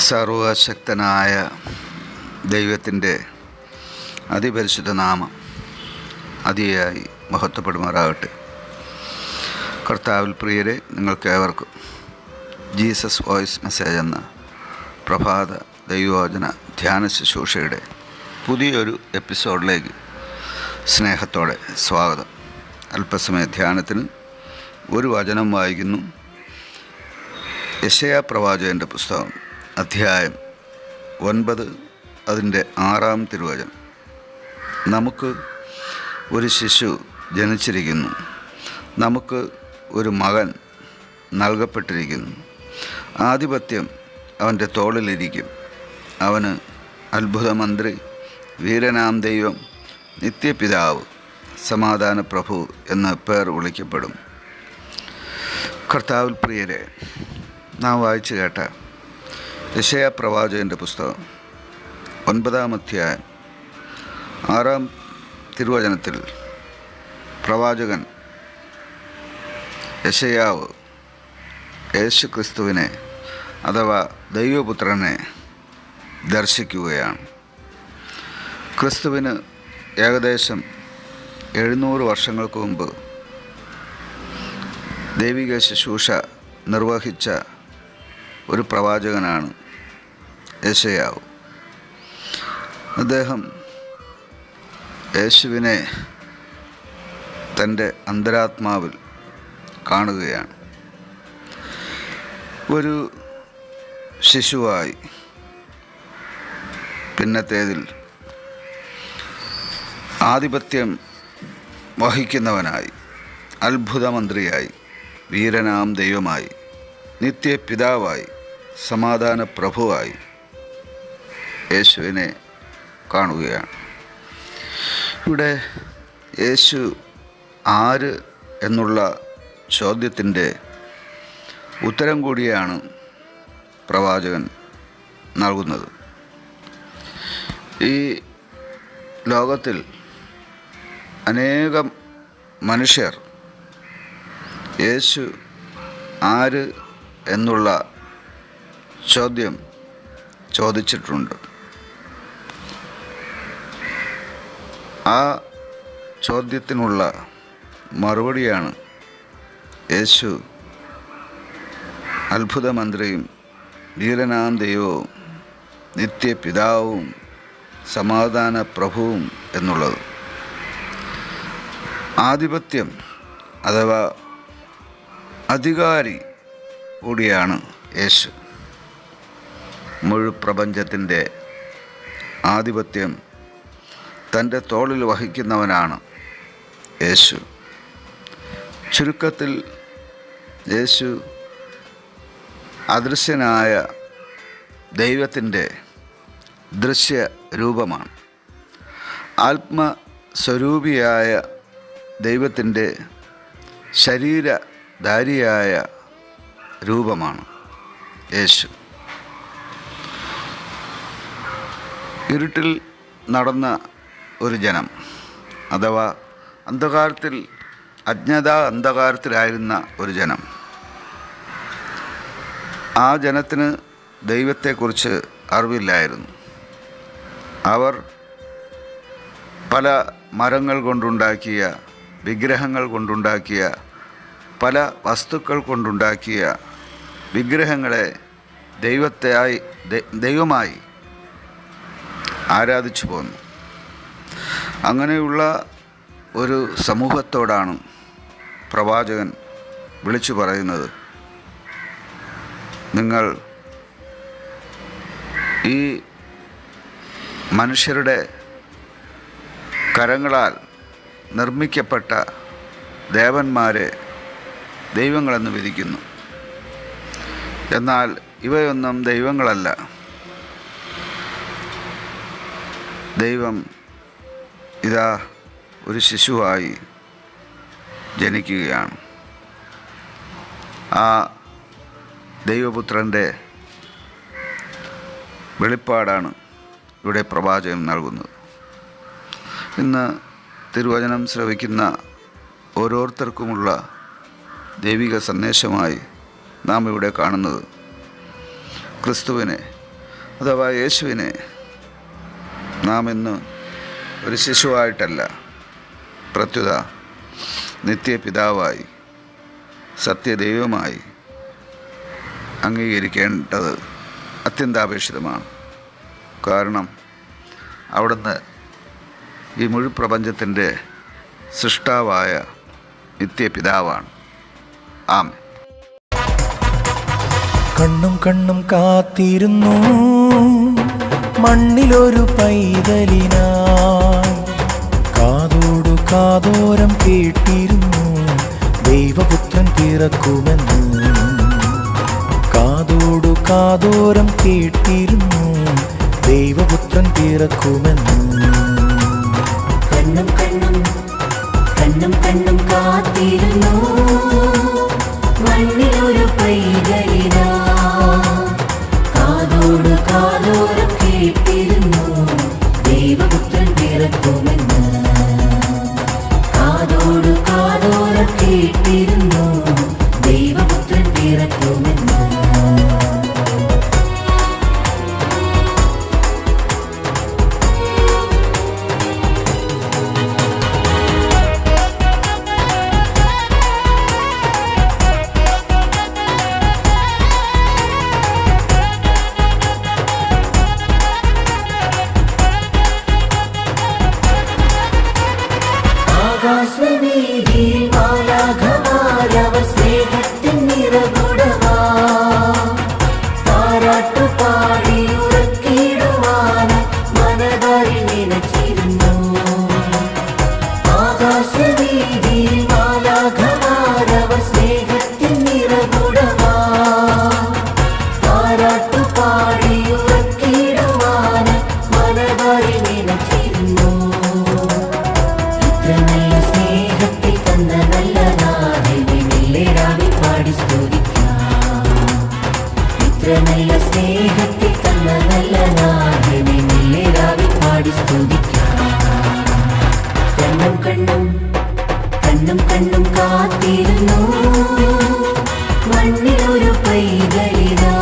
സർവശക്തനായ ദൈവത്തിൻ്റെ അതിപരിശുദ്ധ നാമം അതിയായി മഹത്വപ്പെടുമാറാകട്ടെ. കർത്താവിൽ പ്രിയരെ, നിങ്ങൾക്കേവർക്കും ജീസസ് വോയിസ് മെസ്സേജ് എന്ന പ്രഭാത ദൈവവചന ധ്യാന ശുശ്രൂഷയുടെ പുതിയൊരു എപ്പിസോഡിലേക്ക് സ്നേഹത്തോടെ സ്വാഗതം. അല്പസമയ ധ്യാനത്തിന് ഒരു വചനം വായിക്കുന്നു. യെശയ്യാ പ്രവാചകൻ്റെ പുസ്തകം അധ്യായം 9 അതിൻ്റെ 6-ാം തിരുവചനം. നമുക്ക് ഒരു ശിശു ജനിച്ചിരിക്കുന്നു, നമുക്ക് ഒരു മകൻ നൽകപ്പെട്ടിരിക്കുന്നു. ആധിപത്യം അവൻ്റെ തോളിലിരിക്കും. അവന് അത്ഭുതമന്ത്രി, വീരനാം ദൈവം, നിത്യപിതാവ്, സമാധാന പ്രഭു എന്ന പേർ വിളിക്കപ്പെടും. കർത്താവിൽ പ്രിയരെ, നാം വായിച്ചു കേട്ട യെശയ്യാ പ്രവാചകൻ്റെ പുസ്തകം 9-ാം അധ്യായം 6-ാം തിരുവചനത്തിൽ പ്രവാചകൻ യെശയ്യാവ് യേശു ക്രിസ്തുവിനെ അഥവാ ദൈവപുത്രനെ ദർശിക്കുകയാണ്. ക്രിസ്തുവിന് ഏകദേശം 700 വർഷങ്ങൾക്ക് മുമ്പ് ദൈവിക ശുശ്രൂഷ നിർവഹിച്ച ഒരു പ്രവാചകനാണ് യെശയ്യാവ്. അദ്ദേഹം യേശുവിനെ തൻ്റെ അന്തരാത്മാവിൽ കാണുകയാണ്. ഒരു ശിശുവായി, പിന്നത്തേതിൽ ആധിപത്യം വഹിക്കുന്നവനായി, അത്ഭുതമന്ത്രിയായി, വീരനാം ദൈവമായി, നിത്യപിതാവായി, സമാധാന പ്രഭുവായി യേശുവിനെ കാണുകയാണ്. ഇവിടെ യേശു ആര് എന്നുള്ള ചോദ്യത്തിൻ്റെ ഉത്തരം കൂടിയാണ് പ്രവാചകൻ നൽകുന്നത്. ഈ ലോകത്തിൽ അനേകം മനുഷ്യർ യേശു ആര് എന്നുള്ള ചോദ്യം ചോദിച്ചിട്ടുണ്ട്. ആ ചോദ്യത്തിനുള്ള മറുപടിയാണ് യേശു അത്ഭുതമന്ത്രിയും, വീരനാം ദൈവവും, നിത്യപിതാവും, സമാധാന പ്രഭുവും എന്നുള്ളത്. ആധിപത്യം അഥവാ അധികാരി കൂടിയാണ് യേശു. മുഴുപ്രപഞ്ചത്തിൻ്റെ ആധിപത്യം തൻ്റെ തോളിൽ വഹിക്കുന്നവനാണ് യേശു. ചുരുക്കത്തിൽ യേശു അദൃശ്യനായ ദൈവത്തിൻ്റെ ദൃശ്യ രൂപമാണ്. ആത്മസ്വരൂപിയായ ദൈവത്തിൻ്റെ ശരീരധാരിയായ രൂപമാണ് യേശു. ഇരുട്ടിൽ നടന്ന ഒരു ജനം, അഥവാ അന്ധകാരത്തിൽ, അന്ധകാരത്തിലായിരുന്ന ഒരു ജനം. ആ ജനത്തിന് ദൈവത്തെക്കുറിച്ച് അറിവില്ലായിരുന്നു. അവർ പല മരങ്ങൾ കൊണ്ടുണ്ടാക്കിയ, വിഗ്രഹങ്ങൾ കൊണ്ടുണ്ടാക്കിയ, പല വസ്തുക്കൾ കൊണ്ടുണ്ടാക്കിയ വിഗ്രഹങ്ങളെ ദൈവമായി ആരാധിച്ചു പോന്നു. അങ്ങനെയുള്ള ഒരു സമൂഹത്തോടാണ് പ്രവാചകൻ വിളിച്ചു പറയുന്നത്, നിങ്ങൾ ഈ മനുഷ്യരുടെ കരങ്ങളാൽ നിർമ്മിക്കപ്പെട്ട ദേവന്മാരെ ദൈവങ്ങളെന്ന് വിധിക്കുന്നു. എന്നാൽ ഇവയൊന്നും ദൈവങ്ങളല്ല. ദൈവം ഇതാ ഒരു ശിശുവായി ജനിക്കുകയാണ്. ആ ദൈവപുത്രൻ്റെ വെളിപ്പാടാണ് ഇവിടെ പ്രവാചകൻ നൽകുന്നത്. ഇന്ന് തിരുവചനം ശ്രവിക്കുന്ന ഓരോരുത്തർക്കുമുള്ള ദൈവിക സന്ദേശമായി നാം ഇവിടെ കാണുന്നത് ക്രിസ്തുവിനെ അഥവാ യേശുവിനെ നാം ഇന്ന് ഒരു ശിശുവായിട്ടല്ല, പ്രത്യുത നിത്യപിതാവായി സത്യദൈവമായി അംഗീകരിക്കേണ്ടത് അത്യന്താപേക്ഷിതമാണ്. കാരണം അവിടുന്ന് ഈ മുഴുപ്രപഞ്ചത്തിൻ്റെ സൃഷ്ടാവായ നിത്യപിതാവാണ്. ആമേൻ. കണ്ണും കണ്ണും കാത്തിരുന്നു മണ്ണിലൊരു പൈതലിനായി, കാതോടു കാതോരം കേട്ടിരുന്നു ദൈവപുത്രൻ പിറക്കുമെന്ന്. കാതോടു കാതോരം കേട്ടിരുന്നു ദൈവപുത്രൻ പിറക്കുമെന്ന്. കണ്ണും കണ്ണും കണ്ണും കണ്ണും കാത്തിരുന്നു മണ്ണിലൊരു പൈതലിനാ, കാതോടു കാതോരം കേട്ടിരുന്നു ദൈവപുത്രൻ പിറക്കുമെന്ന്. കാതോടു കാതോരം കേട്ടിരുന്നു ദൈവപുത്രൻ പിറക്കുമെന്ന്. ആകാശവീതിയിൽ മാലാഖമാരവർ സ്നേഹത്തിൻ നിറകുടമാ, താരാട്ടുപാടി ഉറക്കിടുവാൻ മനതാരിൽ നിലച്ചിരുന്നു. ആകാശവീതിയിൽ മാലാഖമാരവർ സ്നേഹത്തിൻ നിറകുടമാ, താരാട്ടുപാടി ഉറക്കിടുവാൻ മനതാരിൽ നിലച്ചിരുന്നു. നല്ല സ്നേഹത്തെ തന്ന നല്ല നാഥനെ മെല്ലെരാവിൽ പാടി സ്തുതിക്കാം. ഇത്ര നല്ല സ്നേഹത്തെ തന്ന നല്ല നാഥനെ മെല്ലെരാവിൽ പാടി സ്തുതിക്കാം. കണ്ണും കണ്ണും കണ്ണും കണ്ണും കാത്തിരുന്നു മണ്ണിലൊരു പൈതലിനാ,